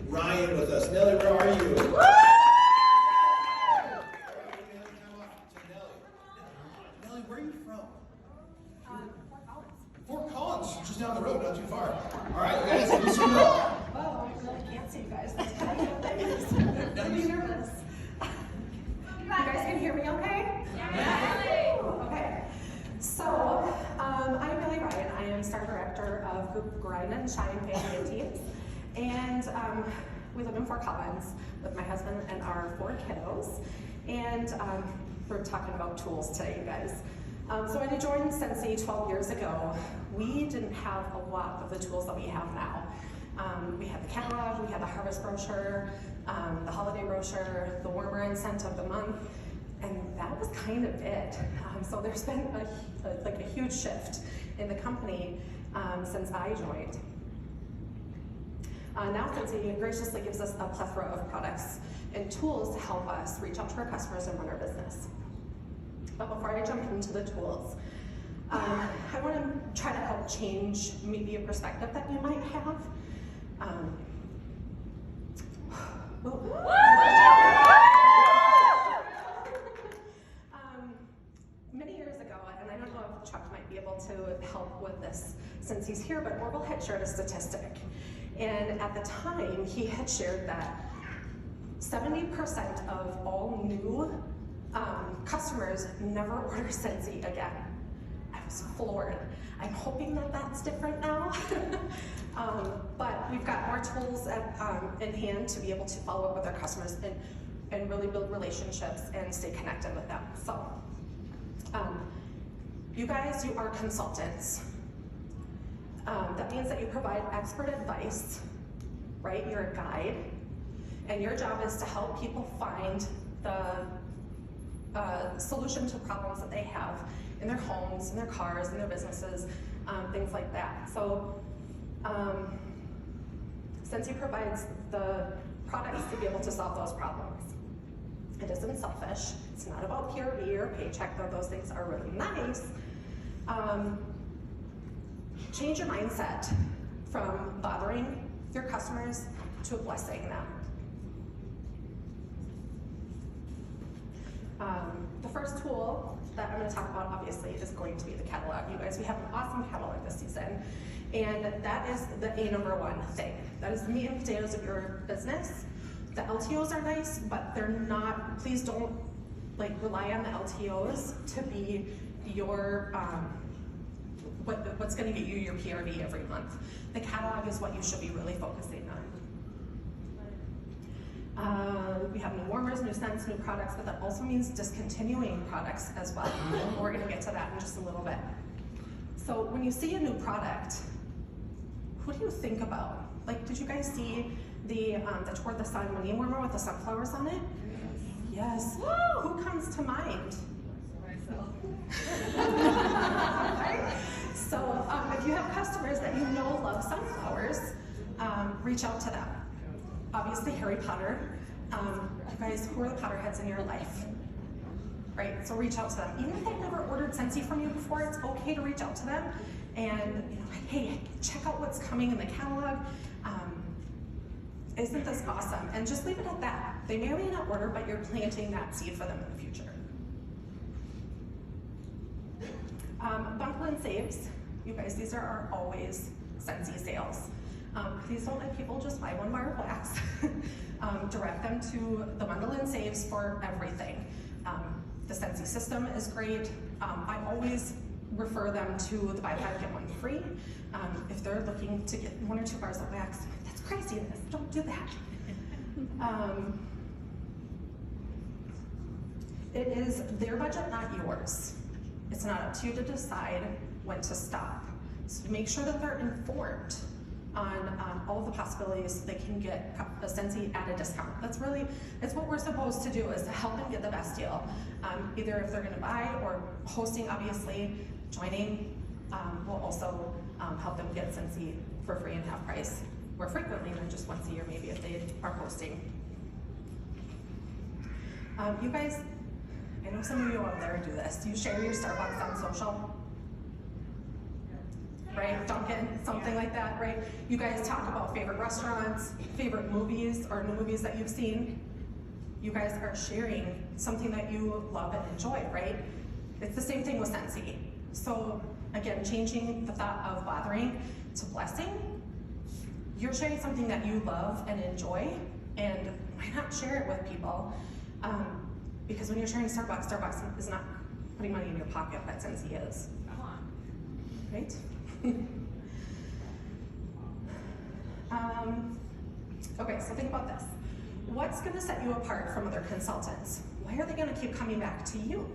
Ryan with us. Nellie, where are you? Nellie, where are you from? Fort Collins, just down the road, not too far. All right, you guys, who's your girl? Oh, I really can't see you guys. That's kind of I'm nervous. You guys can hear me okay? Yeah. Okay. So, I'm Millie Ryan. I am Star Director of Group Grind and Shine Family and Teams. And we live in Fort Collins with my husband and our 4 kiddos. And we're talking about tools today, you guys. So when I joined Scentsy 12 years ago, we didn't have a lot of the tools that we have now. We had the catalog, we had the harvest brochure, the holiday brochure, the warmer and scent of the month, and that was kind of it. So there's been a huge shift in the company since I joined. Now Scentsy graciously gives us a plethora of products and tools to help us reach out to our customers and run our business. But before I jump into the tools, I want to try to help change maybe a perspective that you might have. Many years ago, and I don't know if Chuck might be able to help with this since he's here, but Orville had shared a statistic. And at the time, he had shared that 70% of all new customers never order Scentsy again. I was floored. I'm hoping that that's different now. But we've got more tools in hand to be able to follow up with our customers and really build relationships and stay connected with them. So, you guys, you are consultants. That means that you provide expert advice, right? You're a guide, and your job is to help people find the solution to problems that they have in their homes, in their cars, in their businesses, things like that. So, Scentsy provides the products to be able to solve those problems. It isn't selfish. It's not about PRV or paycheck, though those things are really nice. Change your mindset from bothering your customers to blessing them. The first tool that I'm going to talk about, obviously, is going to be the catalog. You guys, we have an awesome catalog this season, and that is the #1 thing. That is the meat and potatoes of your business. The LTOs are nice, but they're not, please don't rely on the LTOs to be your, what's going to get you your PRV every month. The catalog is what you should be really focusing on. We have new warmers, new scents, new products, but that also means discontinuing products as well. And we're going to get to that in just a little bit. So when you see a new product, who do you think about? Did you guys see the Toward the Sun mini warmer with the sunflowers on it? Yes. Woo! Who comes to mind? Myself. Right? So if you have customers that you know love sunflowers, reach out to them. Obviously, Harry Potter. You guys, who are the Potterheads in your life? Right? So reach out to them. Even if they've never ordered Scentsy from you before, it's okay to reach out to them and, hey, check out what's coming in the catalog. Isn't this awesome? And just leave it at that. They may or may not order, but you're planting that seed for them in the future. Bundle and saves. You guys, these are always Scentsy sales. Please don't let people just buy one bar of wax. Direct them to the bundle and saves for everything. The Scentsy system is great. I always refer them to the buy 5 get 1 free. If they're looking to get 1 or 2 bars of wax, that's craziness. Don't do that. It is their budget, not yours. It's not up to you to decide when to stop. So make sure that they're informed on all of the possibilities they can get a Scentsy at a discount. That's what we're supposed to do, is to help them get the best deal. Either if they're going to buy or hosting, obviously, joining will also help them get Scentsy for free and half price more frequently than just once a year, maybe if they are hosting. You guys, I know some of you out there do this. Do you share your Starbucks on social? Right? right? Dunkin', something like that, right? You guys talk about favorite restaurants, favorite movies, or new movies that you've seen. You guys are sharing something that you love and enjoy, right? It's the same thing with Scentsy. So again, changing the thought of bothering to blessing. You're sharing something that you love and enjoy, and why not share it with people? Because when you're sharing Starbucks, Starbucks is not putting money in your pocket, but Scentsy is. Come on. Right? Okay, so think about this. What's going to set you apart from other consultants? Why are they going to keep coming back to you?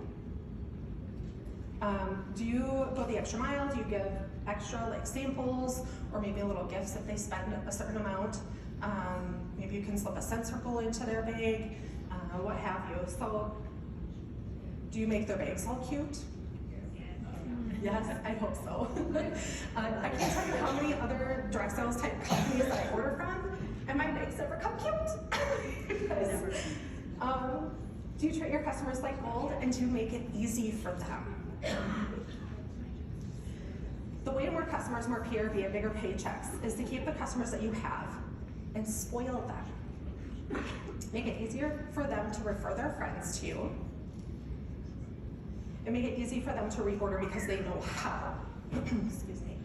Do you go the extra mile? Do you give extra like samples or maybe little gifts if they spend a certain amount? Maybe you can slip a scent circle into their bag, what have you. So do you make their bags all cute? Yes, I hope so. I can't tell you how many other direct sales type companies that I order from, and my bags never come cute. Because, do you treat your customers like gold, and do you make it easy for them? The way to more customers, more PR via bigger paychecks is to keep the customers that you have and spoil them. Make it easier for them to refer their friends to you, and make it easy for them to reorder because they know how. Excuse me.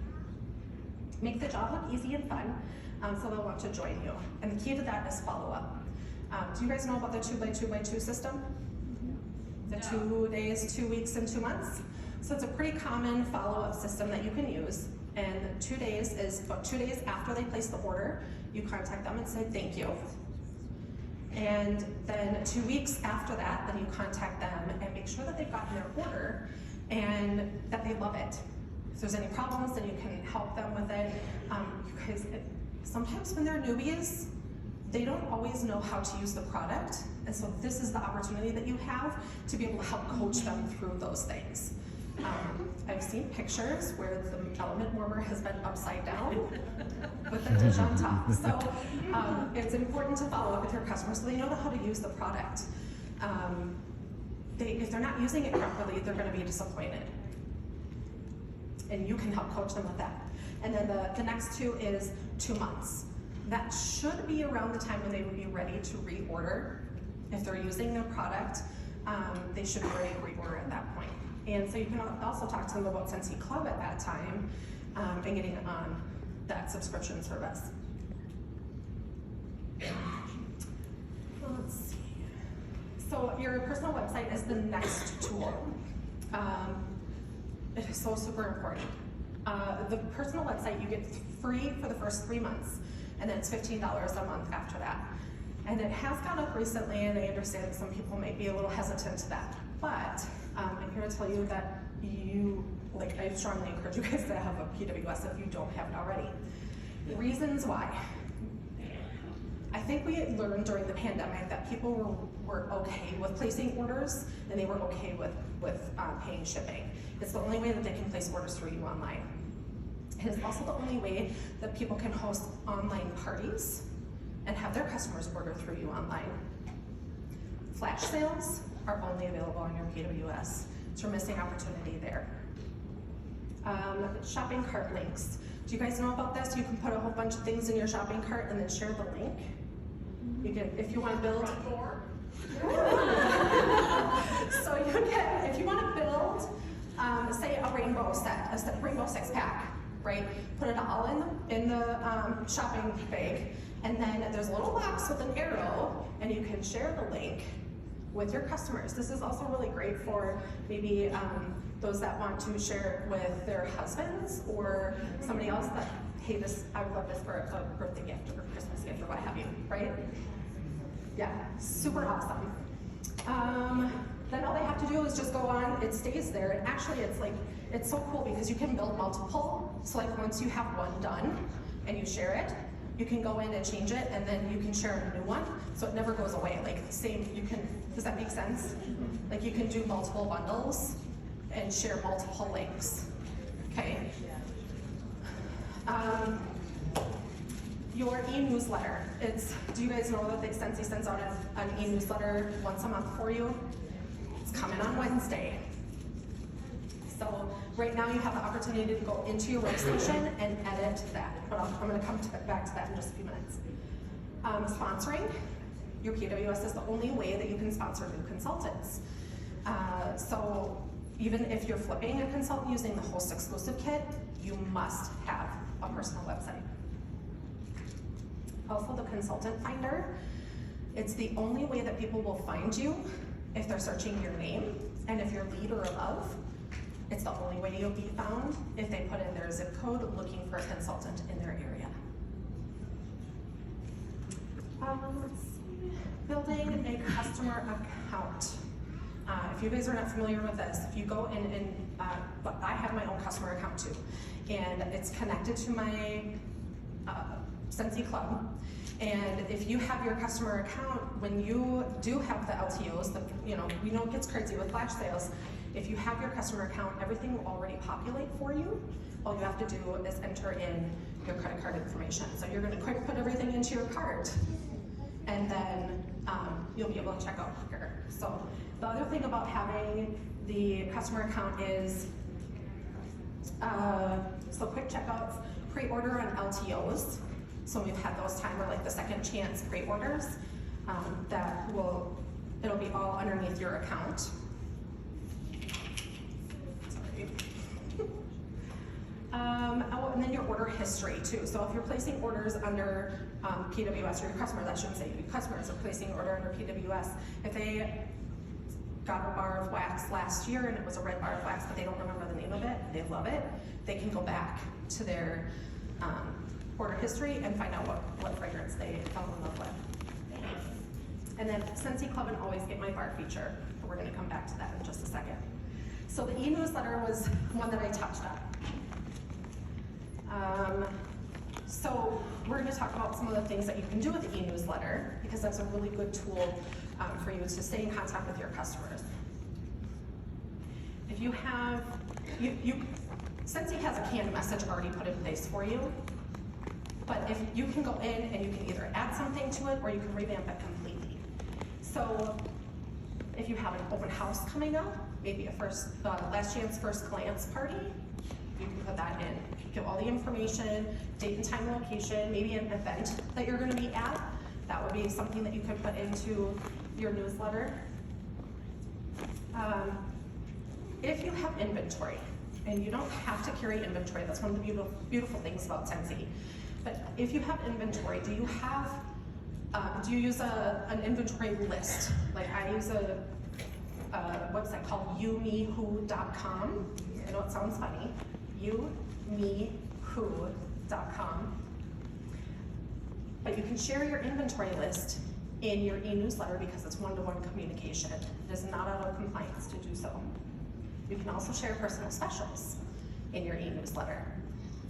Make the job look easy and fun, so they'll want to join you. And the key to that is follow-up. Do you guys know about the 2x2x2 system? The 2 days, 2 weeks, and 2 months? So it's a pretty common follow-up system that you can use. And 2 days is about 2 days after they place the order, you contact them and say thank you. And then 2 weeks after that, then you contact them and make sure that they've gotten their order and that they love it. If there's any problems, then you can help them with it. Because sometimes when they're newbies, they don't always know how to use the product. And so this is the opportunity that you have to be able to help coach them through those things. I've seen pictures where the element warmer has been upside down with a dish on top. So it's important to follow up with your customers so they know how to use the product. If they're not using it properly, they're going to be disappointed. And you can help coach them with that. And then the next 2 is 2 months. That should be around the time when they would be ready to reorder. If they're using their product, they should be ready to reorder at that point. And so you can also talk to them about Scentsy Club at that time and getting on that subscription service. Let's see. So your personal website is the next tool. It is so super important. The personal website you get free for the first 3 months, and then it's $15 a month after that. And it has gone up recently, and I understand that some people might be a little hesitant to that. But I'm here to tell you that I strongly encourage you guys to have a PWS if you don't have it already. The reasons why. I think we learned during the pandemic that people were okay with placing orders, and they were okay with paying shipping. It's the only way that they can place orders through you online. It is also the only way that people can host online parties and have their customers order through you online. Flash sales are only available on your PWS. So you're missing opportunity there. Shopping cart links. Do you guys know about this? You can put a whole bunch of things in your shopping cart and then share the link. You can, if you want to build. So you can, if you want to build, say a rainbow set, a rainbow 6-pack, right? Put it all in the shopping bag, and then there's a little box with an arrow, and you can share the link with your customers. This is also really great for maybe those that want to share it with their husbands or somebody else that, hey, I would love this for a birthday gift or a Christmas gift or what have you, right? Yeah, super awesome. Then all they have to do is just go on, it stays there, and actually it's so cool because you can build multiple. So like once you have one done and you share it, you can go in and change it, and then you can share a new one, so it never goes away. Like same, does that make sense? Like you can do multiple bundles and share multiple links, okay? Your e-newsletter, do you guys know that Scentsy sends out an e-newsletter once a month for you? It's coming on Wednesday. So Right now you have the opportunity to go into your workstation and edit that, but I'm gonna come back to that in just a few minutes. Sponsoring, your PWS is the only way that you can sponsor new consultants. So even if you're flipping a consultant using the host exclusive kit, you must have a personal website. Also the consultant finder, it's the only way that people will find you if they're searching your name, and if you're lead or above, it's the only way you'll be found if they put in their zip code looking for a consultant in their area. Let's see. Building a customer account. If you guys are not familiar with this, if you go in and, I have my own customer account too, and it's connected to my Scentsy club. And if you have your customer account, when you do have the LTOs, we know it gets crazy with flash sales. If you have your customer account, everything will already populate for you. All you have to do is enter in your credit card information. So you're gonna quick put everything into your cart, and then you'll be able to check out quicker. So the other thing about having the customer account is, so quick checkouts, pre-order on LTOs. So we've had those timer, like the second chance pre-orders, it'll be all underneath your account. Sorry. And then your order history too. So if you're placing orders under PWS, or your customers, I shouldn't say your customers are placing an order under PWS, if they got a bar of wax last year and it was a red bar of wax, but they don't remember the name of it, they love it, they can go back to their order history and find out what fragrance they fell in love with. And then Scentsy Club and Always Get My Bar feature, but we're gonna come back to that in just a second. So the e-newsletter was one that I touched on. So we're gonna talk about some of the things that you can do with the e-newsletter, because that's a really good tool for you to stay in contact with your customers. If you have, Scentsy has a canned message already put in place for you, but if you can go in and you can either add something to it or you can revamp it completely. So if you have an open house coming up, maybe a last chance first glance party, you can put that in. Give all the information, date and time, location, maybe an event that you're gonna be at. That would be something that you could put into your newsletter. If you have inventory, and you don't have to carry inventory, that's one of the beautiful things about Scentsy. But if you have inventory, do you use an inventory list? Like I use a website called youmeWho.com. I know it sounds funny. youmeWho.com. But you can share your inventory list in your e-newsletter because it's one-to-one communication. It is not out of compliance to do so. You can also share personal specials in your e-newsletter.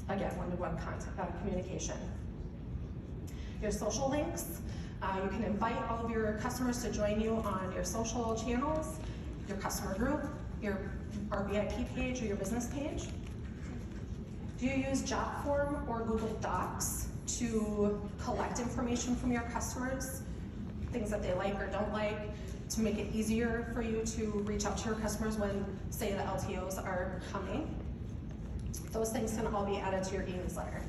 Again, one-to-one communication. Your social links, you can invite all of your customers to join you on your social channels, your customer group, our VIP page or your business page. Do you use Jotform or Google Docs to collect information from your customers, things that they like or don't like, to make it easier for you to reach out to your customers when, say, the LTOs are coming? Those things can all be added to your e-newsletter.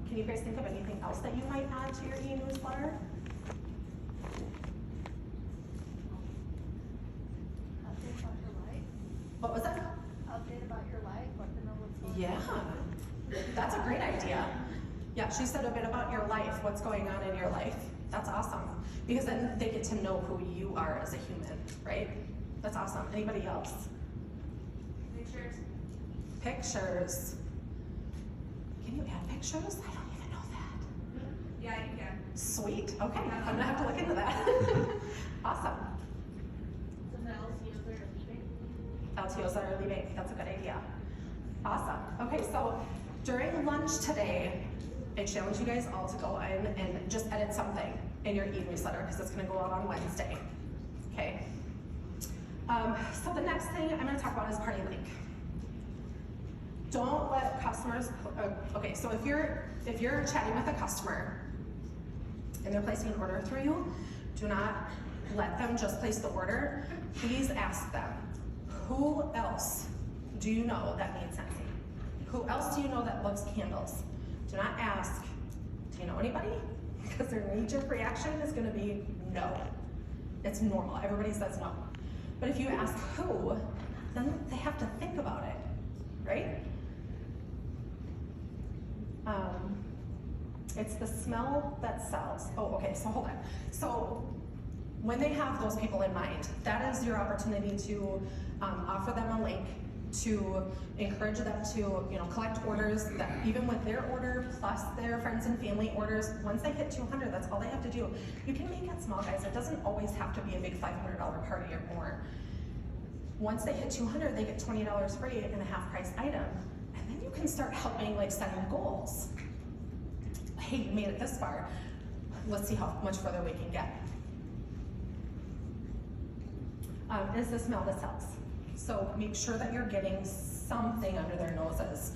Can you guys think of anything else that you might add to your e-newsletter? Update about your life. What was that? Update about your life, let them know what's going on. Yeah, that's a great idea. Yeah, she said a bit about your life, what's going on in your life. That's awesome, because then they get to know who you are as a human, right? That's awesome. Anybody else? Pictures. Pictures. Can you add pictures? I don't even know that. Yeah, you can. Sweet, okay, I'm gonna have to look into that. Awesome. Some LCOs that are leaving. LTOs that are leaving, that's a good idea. Awesome, okay, so during lunch today, I challenge you guys all to go in and just edit something in your e-newsletter because it's gonna go out on Wednesday, okay? So the next thing I'm gonna talk about is Party Link. Don't let customers, okay, so if you're chatting with a customer and they're placing an order through you, do not let them just place the order. Please ask them, who else do you know that needs Scentsy? Who else do you know that loves candles? Do not ask, do you know anybody? Because their knee-jerk reaction is gonna be no. It's normal, everybody says no. But if you ask who, then they have to think about it, right? It's the smell that sells. Oh, okay, so hold on. So when they have those people in mind, that is your opportunity to offer them a link, to encourage them to collect orders, that even with their order plus their friends and family orders, once they hit 200, that's all they have to do. You can make it small, guys. It doesn't always have to be a big $500 party or more. Once they hit 200, they get $20 free and a half price item. And then you can start helping set them goals. Hey, you made it this far. Let's see how much further we can get. Is the smell that sells. So make sure that you're getting something under their noses.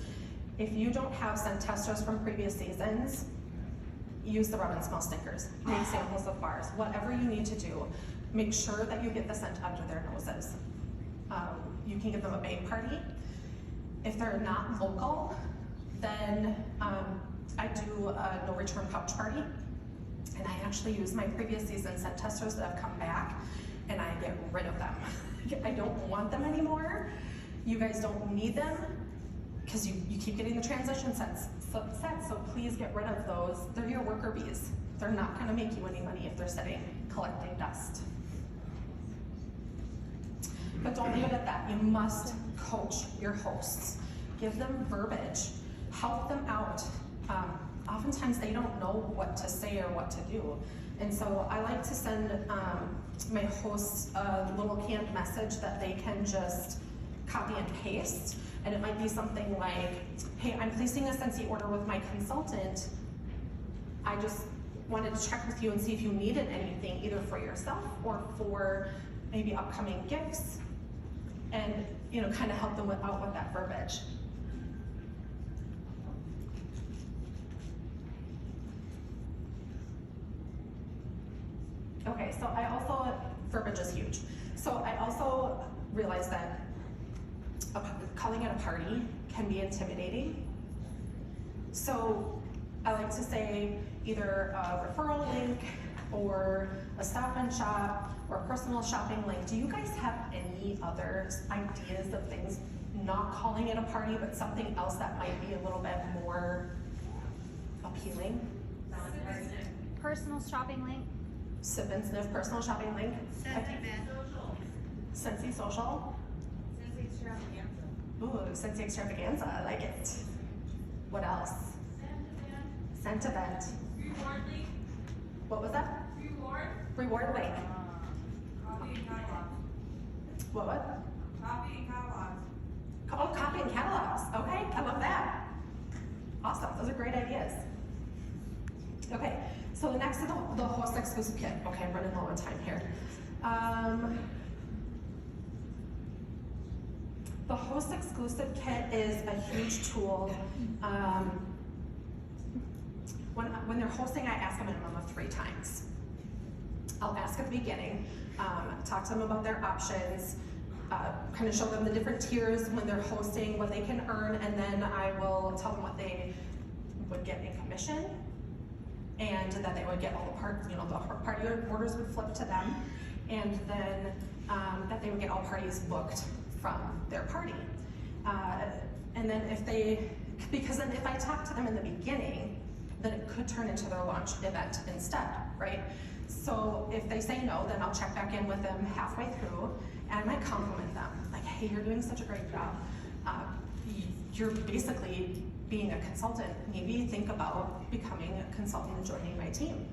If you don't have scent testers from previous seasons, use the rub and smell stickers. Make samples of bars. Whatever you need to do, make sure that you get the scent under their noses. You can give them a bake party. If they're not local, then I do a no return pouch party. And I actually use my previous season scent testers that have come back, and I get rid of them. I don't want them anymore. You guys don't need them because you keep getting the transition sets, so please get rid of those. They're your worker bees. They're not gonna make you any money if they're sitting collecting dust. But don't leave it at that. You must coach your hosts. Give them verbiage. Help them out. Oftentimes they don't know what to say or what to do. And so I like to send my hosts a little canned message that they can just copy and paste. And it might be something like, hey, I'm placing a Scentsy order with my consultant. I just wanted to check with you and see if you needed anything, either for yourself or for maybe upcoming gifts. And kind of help them out with that verbiage. Okay, so verbiage is huge. So I also realized that calling it a party can be intimidating. So I like to say either a referral link or a stop and shop or a personal shopping link. Do you guys have any other ideas of things, not calling it a party, but something else that might be a little bit more appealing? Personal shopping link. Sip and sniff personal shopping link. Scentsy social. Scentsy extravaganza. Ooh, Scentsy extravaganza, I like it. What else? Scent event. Reward link. What was that? Reward. Reward link. Copy and catalogs. What? Copy and catalogs. Oh, copy and catalogs. Okay, I love that. Awesome, those are great ideas. Okay, so the next is the host exclusive kit. Okay, I'm running low on time here. The host exclusive kit is a huge tool. When they're hosting, I ask a minimum of 3 times. I'll ask at the beginning, talk to them about their options, kind of show them the different tiers when they're hosting, what they can earn, and then I will tell them what they would get in commission, and that they would get all the parts, the party orders would flip to them, and then that they would get all parties booked from their party. And then because then if I talk to them in the beginning, then it could turn into their launch event instead, right? So if they say no, then I'll check back in with them halfway through, and I might compliment them, like, hey, you're doing such a great job. You're basically being a consultant. Maybe think about becoming a consultant and joining my team.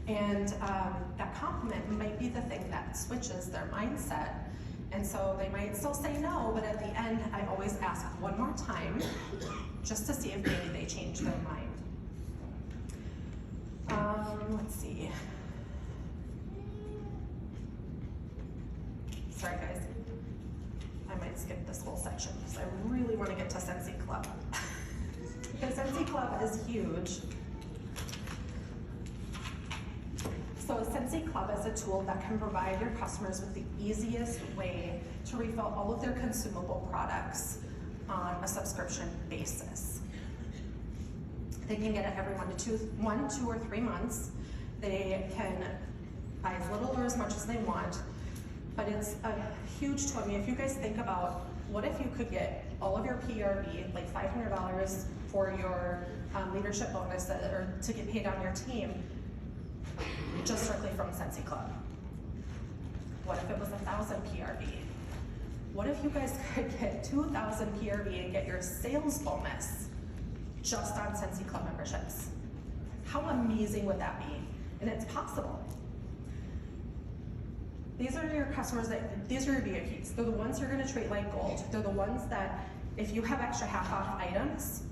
And that compliment might be the thing that switches their mindset. And so they might still say no, but at the end, I always ask one more time, just to see if maybe they change their mind. Let's see. Sorry guys, I might skip this whole section because I really want to get to Scentsy Club. Because Scentsy Club is huge. So Scentsy Club is a tool that can provide your customers with the easiest way to refill all of their consumable products on a subscription basis. They can get it every 1, 2, or 3 months. They can buy as little or as much as they want, but it's a huge tool. I mean, if you guys think about what if you could get all of your PRV, like $500 for your leadership bonus or to get paid on your team, just strictly from Scentsy Club. What if it was 1,000 PRV? What if you guys could get 2,000 PRV and get your sales bonus just on Scentsy Club memberships? How amazing would that be? And it's possible. These are your customers these are your VIPs. They're the ones you're gonna treat like gold. They're the ones that if you have extra half-off items,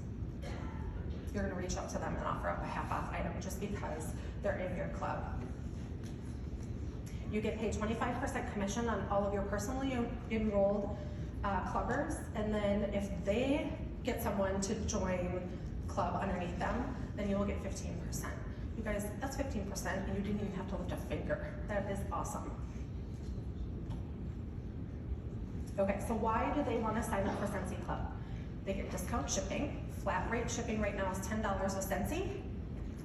you're gonna reach out to them and offer up a half-off item just because they're in your club. You get paid 25% commission on all of your personally enrolled clubbers, and then if they get someone to join club underneath them, then you will get 15%. You guys, that's 15%, and you didn't even have to lift a finger. That is awesome. Okay, so why do they want to sign up for Scentsy Club? They get discount shipping. Flat rate shipping right now is $10 with Scentsy.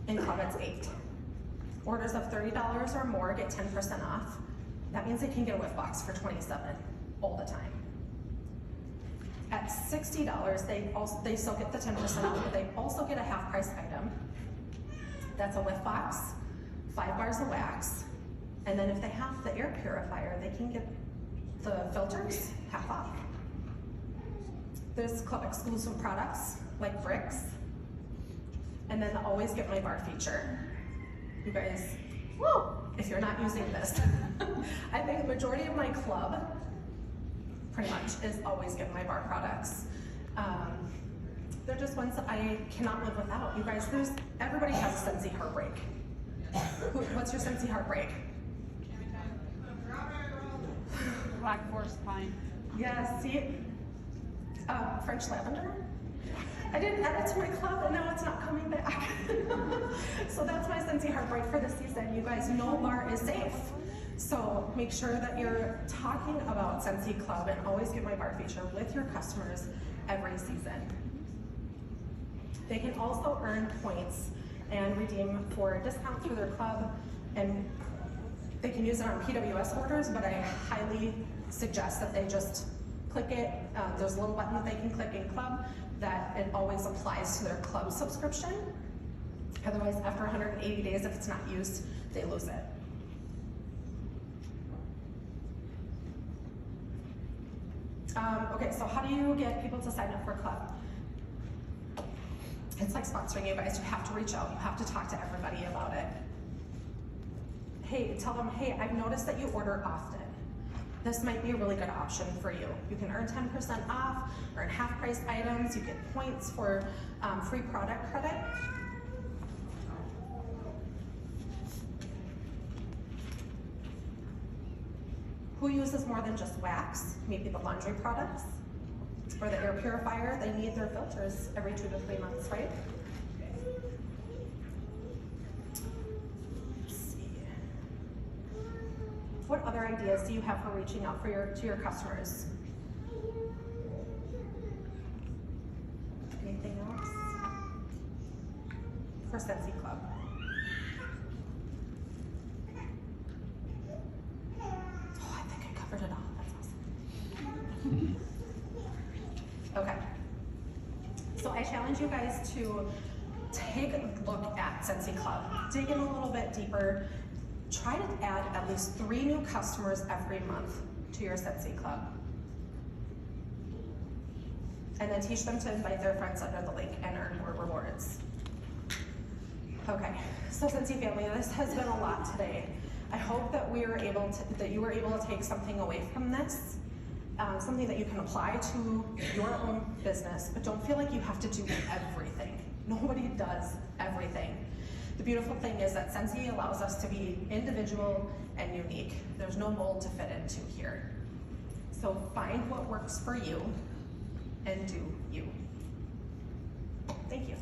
In Club it's $8. Orders of $30 or more get 10% off. That means they can get a whiff box for $27 all the time. At $60, they still get the 10% off, but they also get a half price item. That's a whiff box, 5 bars of wax, and then if they have the air purifier, they can get the filters half off. There's club exclusive products like bricks, and then the always get my bar feature. You guys, woo, if you're not using this, I think the majority of my club pretty much is always get my bar products. They're just ones that I cannot live without. You guys, everybody has a Scentsy heartbreak. What's your Scentsy heartbreak? Black Forest Pine. Yeah, see, French lavender. I didn't add it to my club and now it's not coming back. So that's my Scentsy heartbreak for the season. You guys, no bar is safe. So make sure that you're talking about Scentsy Club and always get my bar feature with your customers every season. They can also earn points and redeem for a discount through their club, and they can use it on PWS orders, but I highly suggest that they just click it. There's a little button that they can click in club that it always applies to their club subscription. Otherwise, after 180 days, if it's not used, they lose it. Okay, so how do you get people to sign up for club? It's like sponsoring, you guys. You have to reach out. You have to talk to everybody about it. Hey, tell them, hey, I've noticed that you order often. This might be a really good option for you. You can earn 10% off, earn half price items, you get points for free product credit. Who uses more than just wax? Maybe the laundry products or the air purifier. They need their filters every 2 to 3 months, right? Let's see. What other ideas do you have for reaching out to your customers? Anything else? For Scentsy Club. It all. That's awesome. Okay. So I challenge you guys to take a look at Scentsy Club. Dig in a little bit deeper. Try to add at least 3 new customers every month to your Scentsy Club. And then teach them to invite their friends under the link and earn more rewards. Okay, so Scentsy family, this has been a lot today. I hope that you were able to take something away from this, something that you can apply to your own business, but don't feel like you have to do everything. Nobody does everything. The beautiful thing is that Scentsy allows us to be individual and unique. There's no mold to fit into here. So find what works for you and do you. Thank you.